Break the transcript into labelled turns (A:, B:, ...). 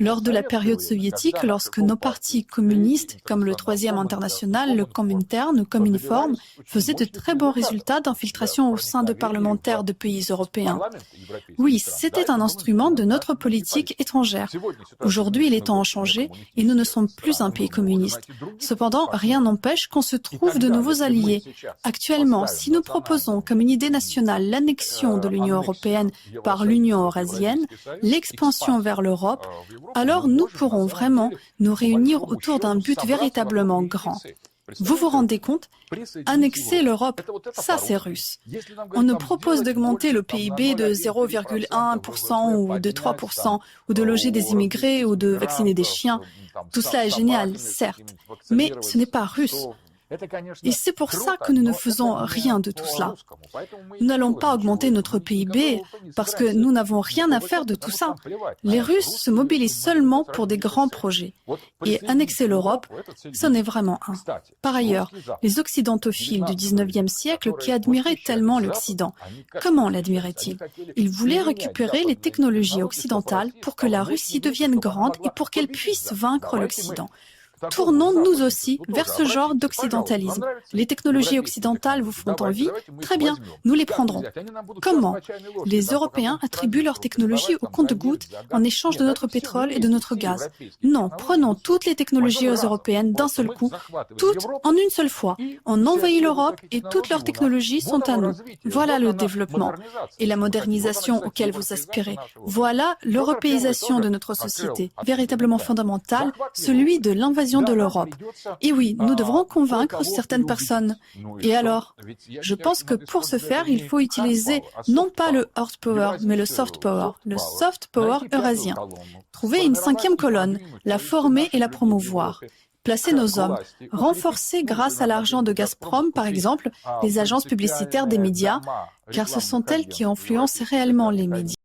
A: Lors de la période soviétique, lorsque nos partis communistes, comme le Troisième International, le Comintern ou Cominform, faisaient de très bons résultats d'infiltration au sein de parlementaires de pays européens. Oui, c'était un instrument de notre politique étrangère. Aujourd'hui, les temps ont changé et nous ne sommes plus un pays communiste. Cependant, rien n'empêche qu'on se trouve de nouveaux alliés. Actuellement, si nous proposons comme une idée nationale l'annexion de l'Union européenne par l'Union eurasienne, l'expansion vers l'Europe, alors nous pourrons vraiment nous réunir autour d'un but véritablement grand. Vous vous rendez compte? Annexer l'Europe, ça c'est russe. On nous propose d'augmenter le PIB de 0,1% ou de 3%, ou de loger des immigrés ou de vacciner des chiens. Tout cela est génial, certes, mais ce n'est pas russe. Et c'est pour ça que nous ne faisons rien de tout cela. Nous n'allons pas augmenter notre PIB parce que nous n'avons rien à faire de tout ça. Les Russes se mobilisent seulement pour des grands projets. Et annexer l'Europe, ce n'est vraiment un. Par ailleurs, les occidentophiles du 19e siècle qui admiraient tellement l'Occident, comment l'admiraient-ils? Ils voulaient récupérer les technologies occidentales pour que la Russie devienne grande et pour qu'elle puisse vaincre l'Occident. Tournons nous aussi vers ce genre d'occidentalisme. Les technologies occidentales vous font envie? Très bien, nous les prendrons. Comment? Les Européens attribuent leurs technologies au compte-gouttes en échange de notre pétrole et de notre gaz. Non, prenons toutes les technologies européennes d'un seul coup, toutes en une seule fois. On envahit l'Europe et toutes leurs technologies sont à nous. Voilà le développement et la modernisation auquel vous aspirez. Voilà l'européisation de notre société, véritablement fondamentale, celui de l'invasion de l'Europe. Et oui, nous devrons convaincre certaines personnes. Et alors, je pense que pour ce faire, il faut utiliser non pas le hard power, mais le soft power eurasien. Trouver une cinquième colonne, la former et la promouvoir. Placer nos hommes, renforcer grâce à l'argent de Gazprom, par exemple, les agences publicitaires des médias, car ce sont elles qui influencent réellement les médias.